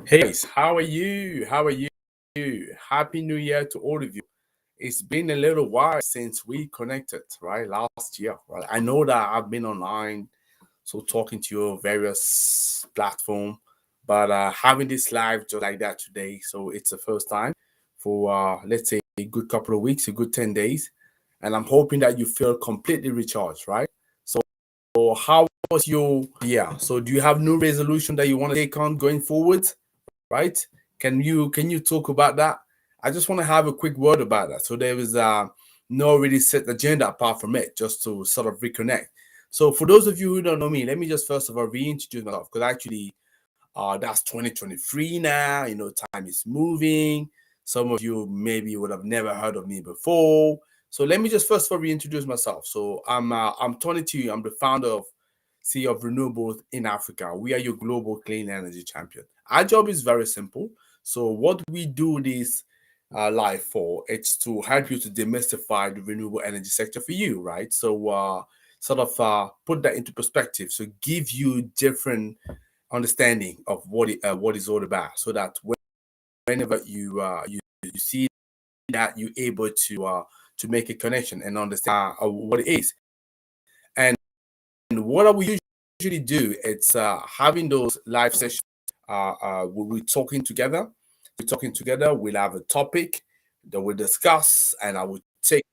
Hey guys, how are you? How are you? Happy New Year to all of you. It's been a little while since we connected, right? Last year. Well, I know that I've been online, so talking to you various platform, but having this live just like that today, so it's the first time for let's say a good couple of weeks, a good 10 days, and I'm hoping that you feel completely recharged, right? So how was your year? So do you have new resolution that you want to take on going forward? Right? Can you talk about that? I just want to have a quick word about that. So there is no really set agenda apart from it, just to sort of reconnect. So for those of you who don't know me, let me just first of all reintroduce myself because actually that's 2023 now. Time is moving. Some of you maybe would have never heard of me before. So let me just first of all reintroduce myself. So I'm 22. I'm the founder of Sea of Renewables in Africa. We are your global clean energy champion. Our job is very simple. So what we do this live for, it's to help you to demystify the renewable energy sector for you, right? So sort of put that into perspective. So give you different understanding of what is all about, so that whenever you see that, you're able to make a connection and understand what it is. And what I will usually do, it's having those live sessions. We're talking together. We'll have a topic that we'll discuss, and I will take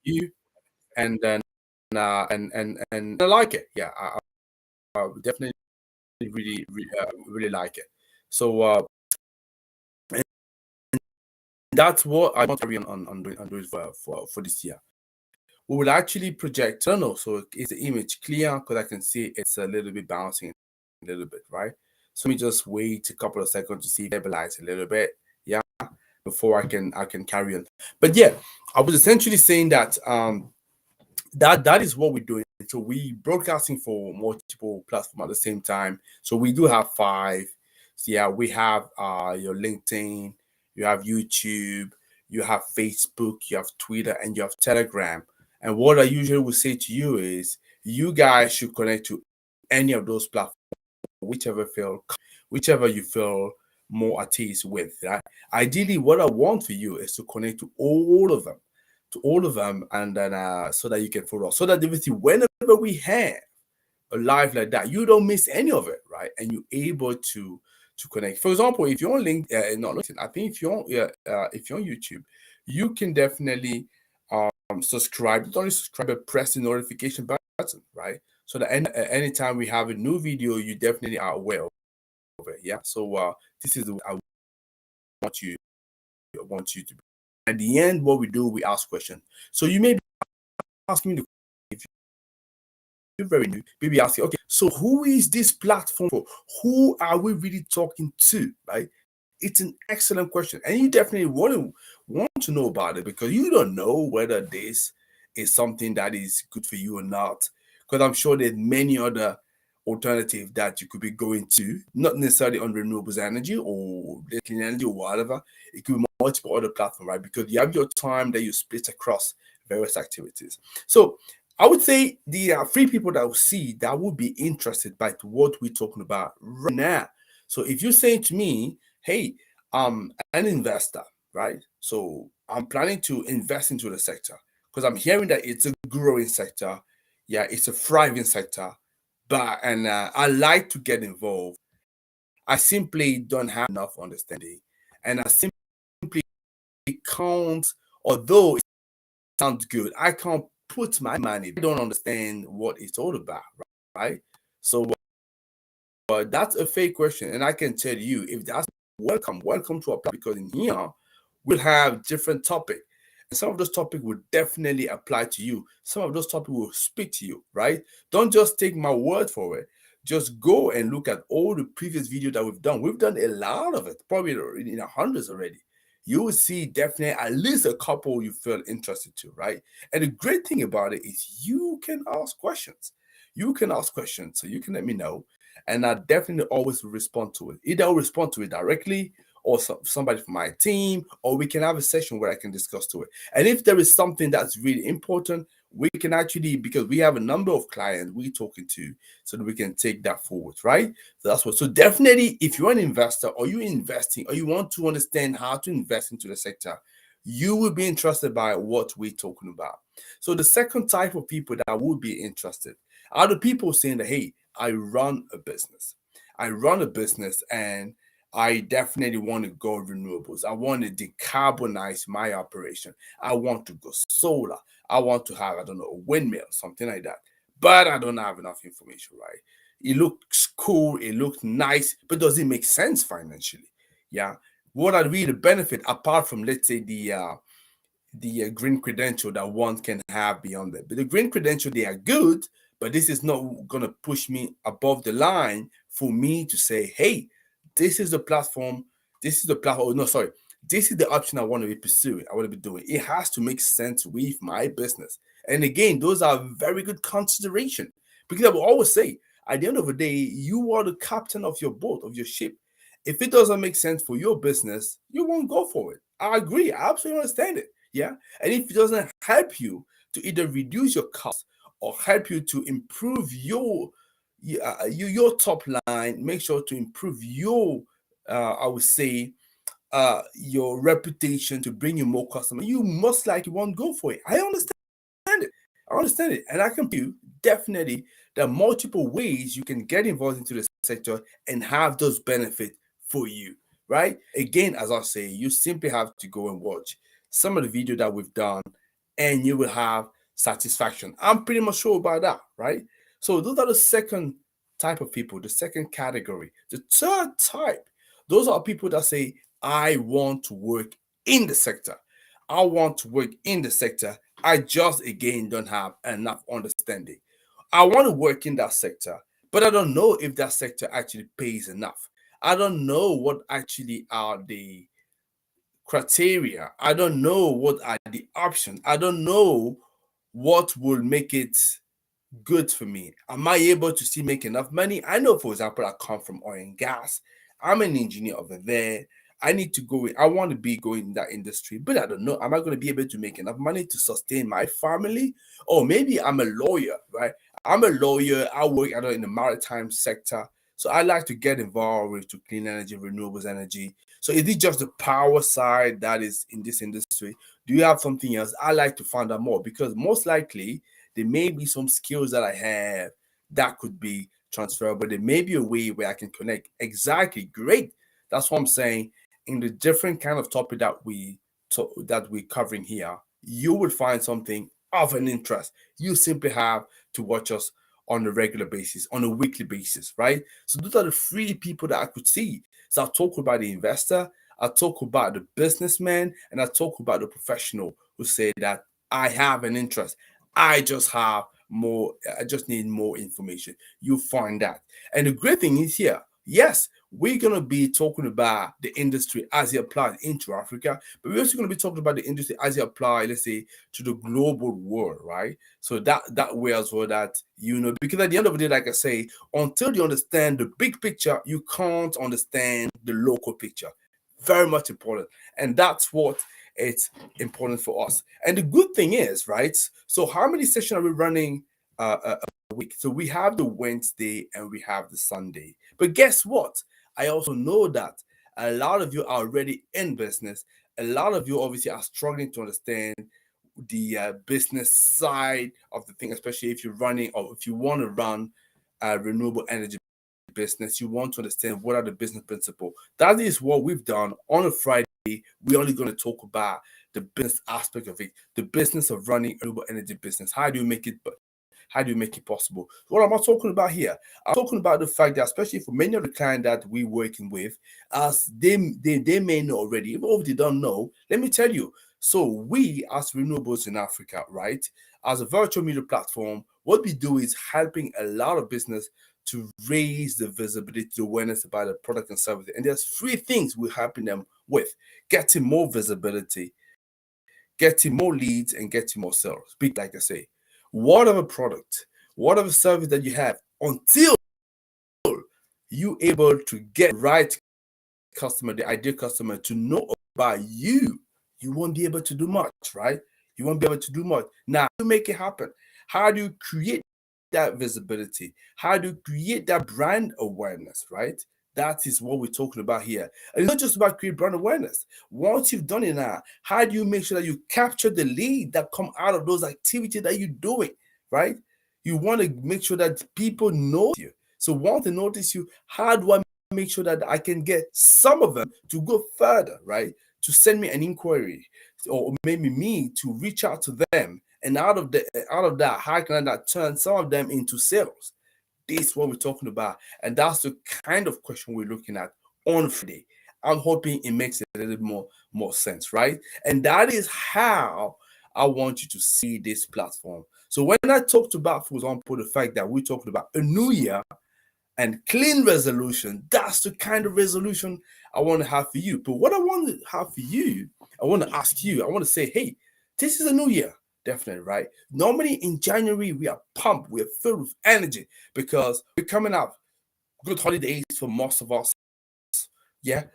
you, and then and I like it. Yeah, I definitely really like it. So that's what I want to carry on doing for this year. We will actually project. I don't know. So is the image clear? Because I can see it's a little bit bouncing a little bit, right? So let me just wait a couple of seconds to see it stabilize a little bit. Yeah, before I can carry on. But yeah, I was essentially saying that that is what we're doing. So we broadcasting for multiple platforms at the same time. So we do have five. So yeah, we have your LinkedIn, you have YouTube, you have Facebook, you have Twitter, and you have Telegram. And what I usually would say to you is you guys should connect to any of those platforms, whichever you feel more at ease with. Right? Ideally, what I want for you is to connect to all of them, and then so that you can follow us, so that obviously whenever we have a live like that, you don't miss any of it, right? And you're able to connect. For example, if you're on not LinkedIn, I think if you're on YouTube, you can definitely subscribe. Not only subscribe, but press the notification button, right? So that anytime we have a new video, you definitely are aware of it. Yeah. So this is the way I want you to be. At the end, what we do, we ask questions. So you may be asking me if you're very new, maybe asking, okay, so who is this platform for? Who are we really talking to? Right? It's an excellent question. And you definitely want to know about it, because you don't know whether this is something that is good for you or not. Because I'm sure there's many other alternative that you could be going to, not necessarily on renewables energy or clean energy or whatever. It could be multiple other platforms, right? Because you have your time that you split across various activities. So I would say the three people that will see that would be interested by what we're talking about right now. So if you're saying to me, hey, an investor, right? So I'm planning to invest into the sector because I'm hearing that it's a growing sector. Yeah, it's a thriving sector, but and I like to get involved. I simply don't have enough understanding, and I simply can't. Although it sounds good, I can't put my money. I don't understand what it's all about, right? So that's a fake question, and I can tell you, if that's welcome to apply, because in here we'll have different topics, and some of those topics will definitely apply to you. Some of those topics will speak to you, right? Don't just take my word for it. Just go and look at all the previous videos that we've done. We've done a lot of it, probably in the hundreds already. You will see definitely at least a couple you feel interested to, right? And the great thing about it is you can ask questions. You can ask questions, so you can let me know, and I definitely always respond to it. Either I'll respond to it directly, or somebody from my team, or we can have a session where I can discuss to it. And if there is something that's really important, we can actually, because we have a number of clients we're talking to, so that we can take that forward, right? So that's what. So definitely, if you're an investor or you're investing or you want to understand how to invest into the sector, you will be interested by what we're talking about. So the second type of people that would be interested are the people saying that, hey, I run a business. I run a business and I definitely want to go renewables. I want to decarbonize my operation. I want to go solar. I want to have, I don't know, a windmill, something like that. But I don't have enough information, right? It looks cool, it looks nice, but does it make sense financially? Yeah. What are really the benefit apart from, let's say, the green credential that one can have beyond that? But the green credential, they are good, but this is not going to push me above the line for me to say, hey, this is the platform, this is the platform. Oh, no, sorry. This is the option I want to be pursuing, I want to be doing. It has to make sense with my business. And again, those are very good consideration, because I will always say, at the end of the day, you are the captain of your boat, of your ship. If it doesn't make sense for your business, you won't go for it. I agree. I absolutely understand it. Yeah. And if it doesn't help you to either reduce your cost or help you to improve your top line, make sure to improve your, I would say, your reputation, to bring you more customers, you most likely won't go for it. I understand it. I understand it. And I can tell you definitely there are multiple ways you can get involved into the sector and have those benefits for you, right? Again, as I say, you simply have to go and watch some of the video that we've done and you will have satisfaction. I'm pretty much sure about that, right? So those are the second type of people, the second category. The third type, those are people that say, I want to work in the sector. I want to work in the sector. I just, again, don't have enough understanding. I want to work in that sector, but I don't know if that sector actually pays enough. I don't know what actually are the criteria. I don't know what are the options. I don't know what will make it good for me. Am I able to still make enough money? I know, for example, I come from oil and gas. I'm an engineer over there. I need to go in. I want to be going in that industry, but I don't know. Am I going to be able to make enough money to sustain my family? Or maybe I'm a lawyer, right? I'm a lawyer. I work, I don't know, in the maritime sector. So I like to get involved with to clean energy, renewables energy. So is it just the power side that is in this industry? Do you have something else? I like to find out more, because most likely there may be some skills that I have that could be transferable. There may be a way where I can connect. Exactly. Great. That's what I'm saying. In the different kind of topic that we're covering here, you will find something of an interest. You simply have to watch us on a regular basis, on a weekly basis, right? So those are the three people that I could see. So I talk about the investor, I talk about the businessman, and I talk about the professional who say that I have an interest. I just have more, I just need more information. You find that. And the great thing is here, yes, we're going to be talking about the industry as it applies into Africa, but we're also going to be talking about the industry as it applies, let's say, to the global world, right? So that way as well, that, because at the end of the day, like I say, until you understand the big picture, you can't understand the local picture. Very much important. And that's what it's important for us. And the good thing is, right? So how many sessions are we running a week? So we have the Wednesday and we have the Sunday. But guess what? I also know that a lot of you are already in business. A lot of you obviously are struggling to understand the business side of the thing, especially if you're running or if you want to run a renewable energy business. You want to understand what are the business principles. That is what we've done on a Friday. We're only going to talk about the business aspect of it, the business of running a renewable energy business. How do you make it? How do you make it possible? What am I talking about here? I'm talking about the fact that, especially for many of the clients that we're working with, as they may know already, even if they don't know, let me tell you. So we, as Renewables in Africa, right, as a virtual media platform, what we do is helping a lot of business to raise the visibility, the awareness about the product and service. And there's three things we're helping them with: getting more visibility, getting more leads, and getting more sales. Big, like I say, whatever product, whatever service that you have, until you able to get the right customer, the ideal customer, to know about you, you won't be able to do much, right? You won't be able to do much. Now, how do you make it happen? How do you create that visibility? How do you create that brand awareness, right? That is what we're talking about here. And it's not just about create brand awareness. Once you've done it now, how do you make sure that you capture the lead that come out of those activities that you're doing, right? You want to make sure that people know you. So once they notice you, how do I make sure that I can get some of them to go further, right? To send me an inquiry, or maybe me to reach out to them, and out of that, how can I turn some of them into sales? This is what we're talking about, and that's the kind of question we're looking at on Friday. I'm hoping it makes a little more sense, right? And that is how I want you to see this platform. So when I talked about, for example, the fact that we're talking about a new year and clean resolution, that's the kind of resolution I want to have for you. But what I want to have for you, I want to ask you, I want to say, hey, this is a new year. Definitely, right? Normally in January, we are pumped, we're filled with energy because we're coming up good holidays for most of us. Yeah.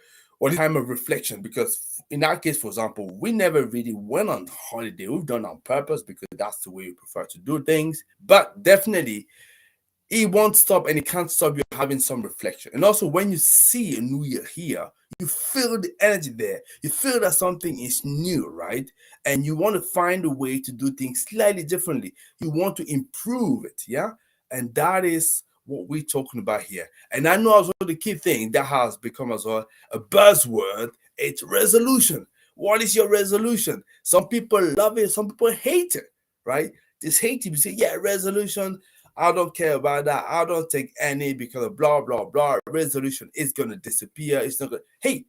Or time of reflection, because in our case, for example, we never really went on holiday. We've done it on purpose because that's the way we prefer to do things. But definitely it won't stop and it can't stop you having some reflection. And also, when you see a new year here, you feel the energy there. You feel that something is new, right? And you want to find a way to do things slightly differently. You want to improve it, yeah? And that is what we're talking about here. And I know as well the key thing that has become as well a buzzword, it's resolution. What is your resolution? Some people love it, some people hate it, right? This hate it. You say, yeah, resolution. I don't care about that. I don't take any because of blah, blah, blah. Resolution is going to disappear. It's not going to. Hey,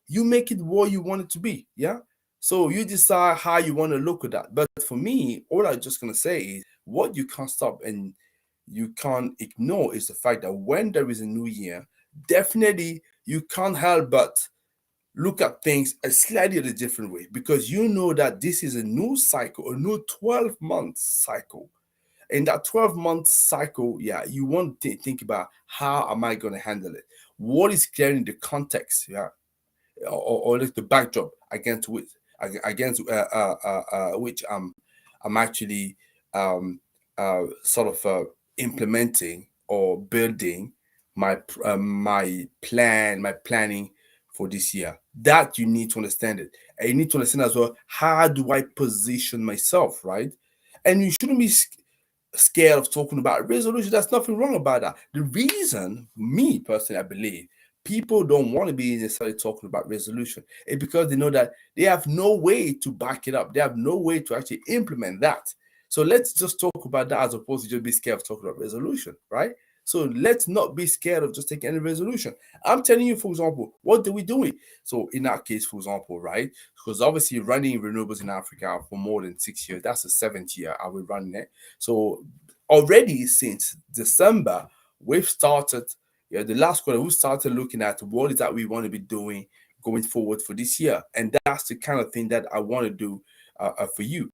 you make it what you want it to be. Yeah. So you decide how you want to look at that. But for me, all I'm just going to say is what you can't stop and you can't ignore is the fact that when there is a new year, definitely you can't help but look at things a slightly different way, because you know that this is a new cycle, a new 12-month cycle. In that 12-month cycle, yeah, you want to think about how am I going to handle it? What is clearing the context, yeah, or the backdrop against which I'm actually sort of implementing or building my planning for this year. That you need to understand it, and you need to understand as well, how do I position myself, right? And you shouldn't be scared of talking about resolution. There's nothing wrong about that. The reason, me personally, I believe people don't want to be necessarily talking about resolution is because they know that they have no way to back it up. They have no way to actually implement that. So let's just talk about that as opposed to just be scared of talking about resolution, right? So let's not be scared of just taking any resolution. I'm telling you, for example, what do we do? So in that case, for example, right? Because obviously running renewables in Africa for more than 6 years, that's the 7th year I will run it. So already since December, we've started, yeah, the last quarter, we started looking at what is that we want to be doing going forward for this year. And that's the kind of thing that I want to do for you.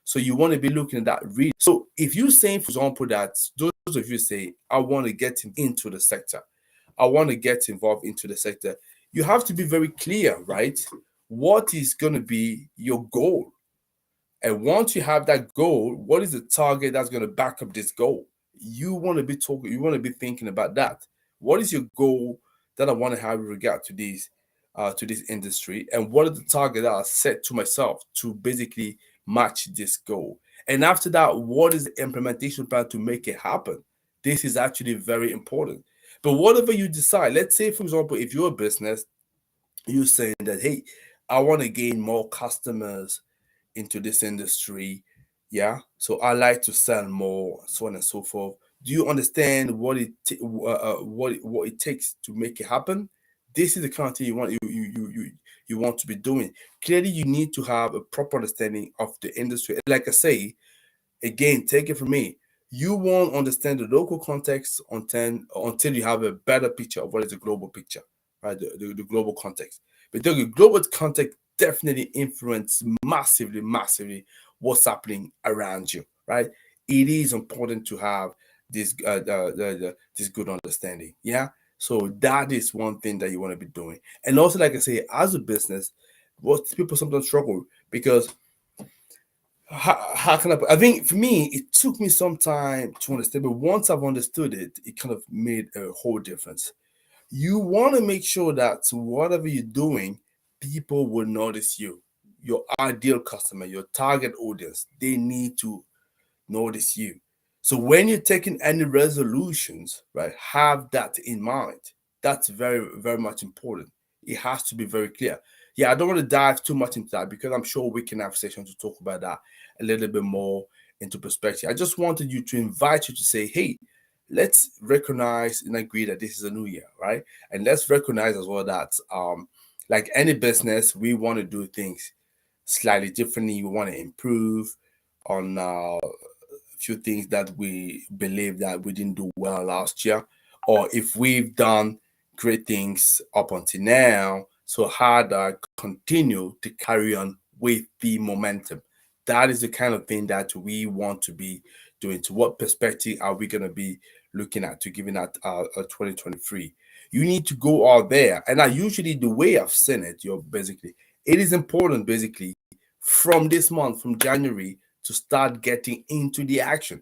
So you want to be looking at that really. So if you're saying, for example, that those of you say, I want to get into the sector, I want to get involved into the sector, you have to be very clear, right? What is going to be your goal? And once you have that goal, what is the target that's going to back up this goal? You want to be talking, you want to be thinking about that. What is your goal that I want to have with regard to this industry? And what are the targets that I set to myself to basically match this goal? And after that, what is the implementation plan to make it happen? This is actually very important. But whatever you decide, let's say, for example, if you're a business, you're saying that, hey, I want to gain more customers into this industry. Yeah. So I like to sell more, so on and so forth. Do you understand what it takes to make it happen? This is the kind of thing you want to be doing. Clearly, you need to have a proper understanding of the industry. Like I say, again, take it from me. You won't understand the local context until you have a better picture of what is the global picture, right? The global context. But the global context definitely influence massively what's happening around you, right? It is important to have this good understanding. Yeah. So that is one thing that you want to be doing. And also, like I say, as a business, what people sometimes struggle because how can I think for me, it took me some time to understand, but once I've understood it, it kind of made a whole difference. You want to make sure that whatever you're doing, people will notice you. Your ideal customer, your target audience, they need to notice you. So when you're taking any resolutions, right, have that in mind. That's very, very much important. It has to be very clear. Yeah, I don't want to dive too much into that because I'm sure we can have a session to talk about that a little bit more into perspective. I just wanted you to invite you to say, hey, let's recognize and agree that this is a new year, right? And let's recognize as well that like any business, we want to do things slightly differently. We want to improve on few things that we believe that we didn't do well last year, or if we've done great things up until now, so how do I continue to carry on with the momentum? That is the kind of thing that we want to be doing. To what perspective are we going to be looking at to giving at 2023? You need to go out there, and I usually the way I've seen it, you're basically it is important basically from this month, from January, to start getting into the action.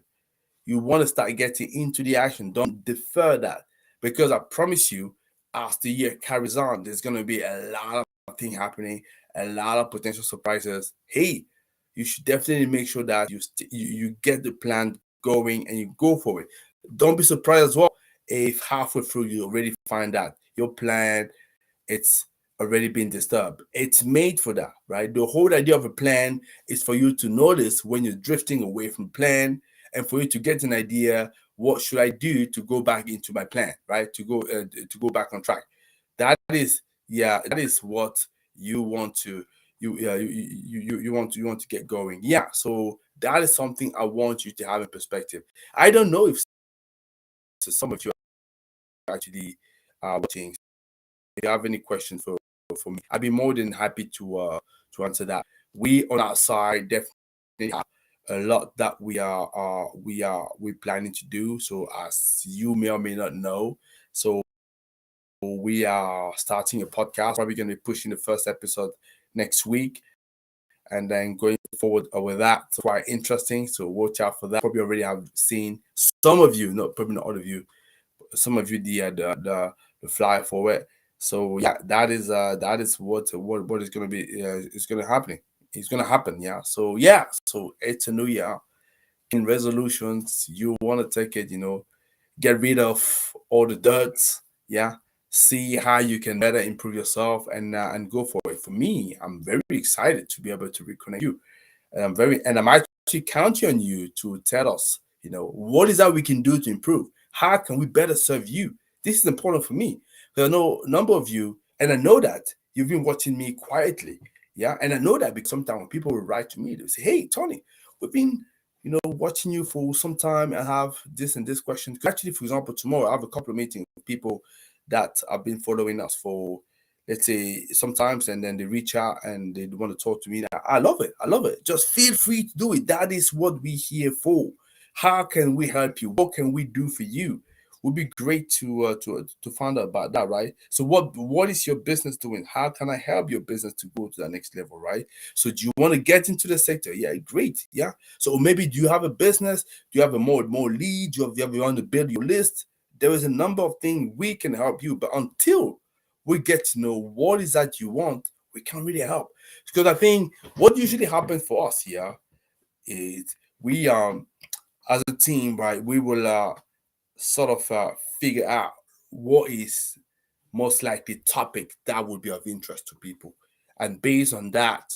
You want to start getting into the action. Don't defer that because I promise you, as the year carries on, there's going to be a lot of things happening, a lot of potential surprises. Hey, you should definitely make sure that you get the plan going and you go for it. Don't be surprised as well if halfway through you already find out your plan it's already been disturbed. It's made for that, right? The whole idea of a plan is for you to notice when you're drifting away from plan and for you to get an idea what should I do to go back into my plan, right? To go back on track. That is that is what you want to you want to get going. Yeah, so that is something I want you to have in perspective. I don't know if some of you are actually watching. If you have any questions for me, I'd be more than happy to answer that. We on our side definitely have a lot that we're planning to do. So as you may or may not know, so we are starting a podcast. Probably going to be pushing the first episode next week, and then going forward with that. So quite interesting. So watch out for that. Probably already have seen some of you, not probably not all of you, some of you the flyer for it. So yeah, that is what is going to be is going to happen. It's going to happen. Yeah. So yeah. So it's a new year. In resolutions, you want to take it. Get rid of all the dirt. Yeah. See how you can better improve yourself and go for it. For me, I'm very excited to be able to reconnect you. And I'm actually counting on you to tell us, what is that we can do to improve? How can we better serve you? This is important for me. There are no number of you, and I know that you've been watching me quietly. Yeah. And I know that because sometimes when people will write to me, they'll say, hey, Tony, we've been, watching you for some time and have this and this question. Actually, for example, tomorrow I have a couple of meetings with people that have been following us for let's say sometimes and then they reach out and they want to talk to me. I love it. I love it. Just feel free to do it. That is what we're here for. How can we help you? What can we do for you? Would be great to find out about that, right? So what is your business doing? How can I help your business to go to the next level, right? So do you want to get into the sector? Yeah, great. Yeah. So maybe do you have a business? Do you have a more leads? You want to build your list? There is a number of things we can help you, but until we get to know what is that you want, we can't really help. Because I think what usually happens for us here is we as a team, right, we will sort of figure out what is most likely topic that would be of interest to people. And based on that,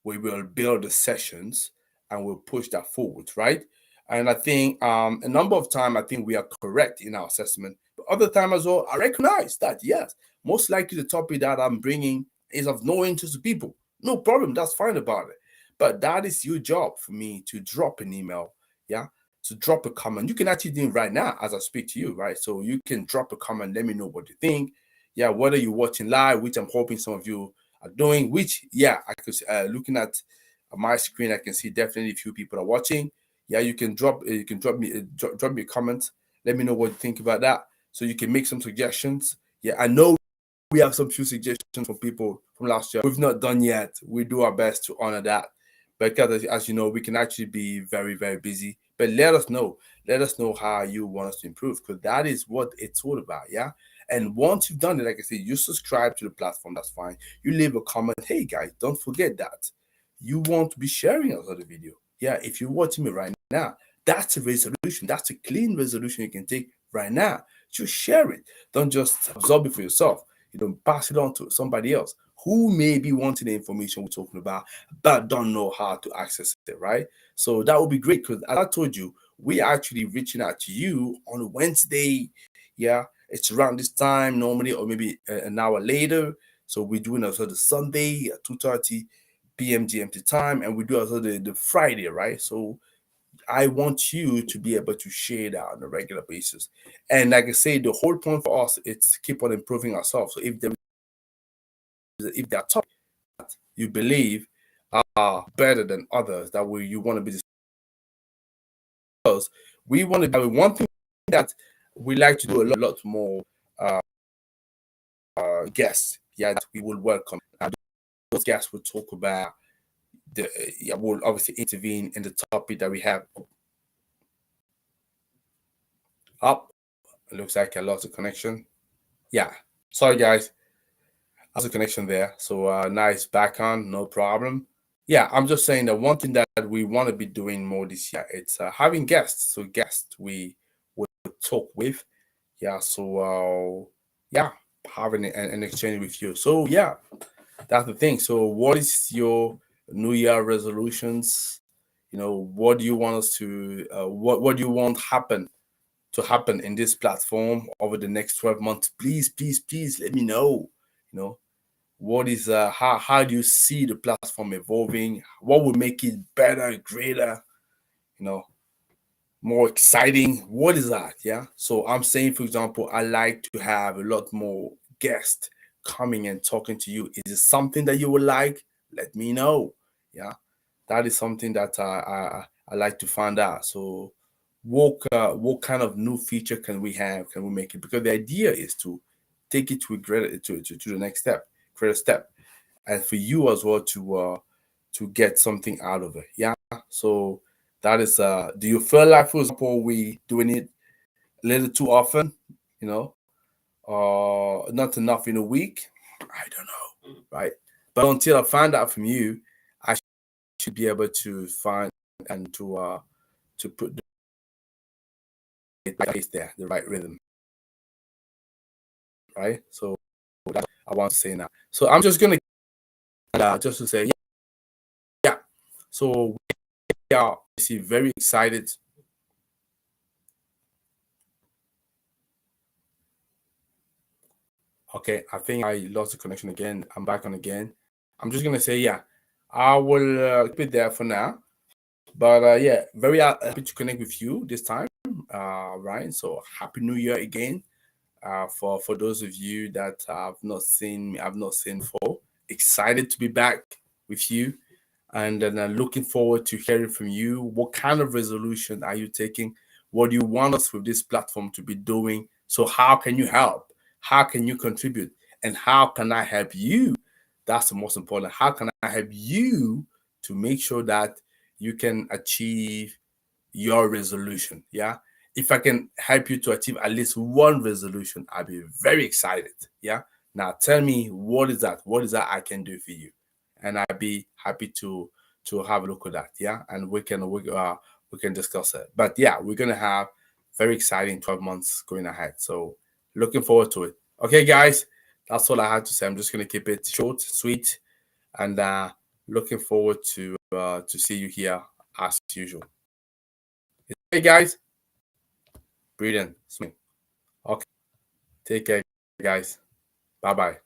we will build the sessions and we'll push that forward, right? And I think a number of times I think we are correct in our assessment. But other time as well, I recognize that yes, most likely the topic that I'm bringing is of no interest to people. No problem, that's fine about it. But that is your job for me to drop an email, yeah, to drop a comment. You can actually do it right now as I speak to you, right? So you can drop a comment, let me know what you think. Yeah, whether you're watching live, which I'm hoping some of you are doing, which yeah, I could looking at my screen, I can see definitely a few people are watching. Yeah, you can drop me a comment. Let me know what you think about that, so you can make some suggestions. Yeah, I know we have some few suggestions from people from last year. We've not done yet. We do our best to honor that, because as you know, we can actually be very, very busy. But let us know. Let us know how you want us to improve, because that is what it's all about. Yeah. And once you've done it, like I said, you subscribe to the platform, that's fine. You leave a comment. Hey guys, don't forget that you want to be sharing us on the video. Yeah, if you're watching me right now, that's a resolution. That's a clean resolution you can take right now. Just share it. Don't just absorb it for yourself. You don't pass it on to somebody else who may be wanting the information we're talking about, but don't know how to access it, right? So that would be great, because as I told you, we actually reaching out to you on Wednesday. Yeah, it's around this time normally, or maybe an hour later. So we're doing also the Sunday at 2:30 p.m. GMT time, and we do also the Friday, right? So I want you to be able to share that on a regular basis. And like I say, the whole point for us is keep on improving ourselves. So if there are topics that you believe are better than others, that way you want to be discussed, we want to be one thing that we like to do a lot more uh, guests. Yeah, that we will welcome. Those guests will talk about will obviously intervene in the topic that we have up. It looks like I lost a connection. Yeah, sorry guys, I lost a connection there. So nice back on, no problem. Yeah, I'm just saying that one thing that we want to be doing more this year, it's having guests. So guests we would talk with. Yeah, so yeah, having an exchange with you. So yeah, that's the thing. So what is your New Year resolutions? What do you want us to what do you want happen in this platform over the next 12 months? Please, please, please let me know. You know, what is how do you see the platform evolving? What will make it better, greater, you know, more exciting? What is that? Yeah. So I'm saying, for example, I like to have a lot more guests coming and talking to you. Is it something that you would like? Let me know. Yeah, that is something that I like to find out. So what kind of new feature can we have? Can we make it? Because the idea is to take it to a greater to the next step, greater step, and for you as well to get something out of it. Yeah. So that is do you feel like, for example, we doing it a little too often, you know, not enough in a week? I don't know, right? But until I find out from you, I should be able to find and to put the right place there, the right rhythm, right? So that I want to say now. So I'm just gonna just to say, yeah. So we are obviously very excited. Okay, I think I lost the connection again. I'm back on again. I'm just gonna say, yeah, I will keep it there for now. But yeah, very happy to connect with you this time, Ryan. So happy New Year again. For those of you that have not seen me, I've not seen before. Excited to be back with you, and then looking forward to hearing from you. What kind of resolution are you taking? What do you want us with this platform to be doing? So how can you help? How can you contribute? And how can I help you? That's the most important. How can I help you to make sure that you can achieve your resolution? Yeah. If I can help you to achieve at least one resolution, I'll be very excited. Yeah. Now tell me, what is that? What is that I can do for you? And I'd be happy to have a look at that. Yeah. And we can discuss it. But yeah, we're gonna have very exciting 12 months going ahead. So looking forward to it. Okay, guys, that's all I had to say. I'm just gonna keep it short, sweet, and looking forward to see you here as usual. Hey guys, breathe in, swing. Okay, take care, guys. Bye bye.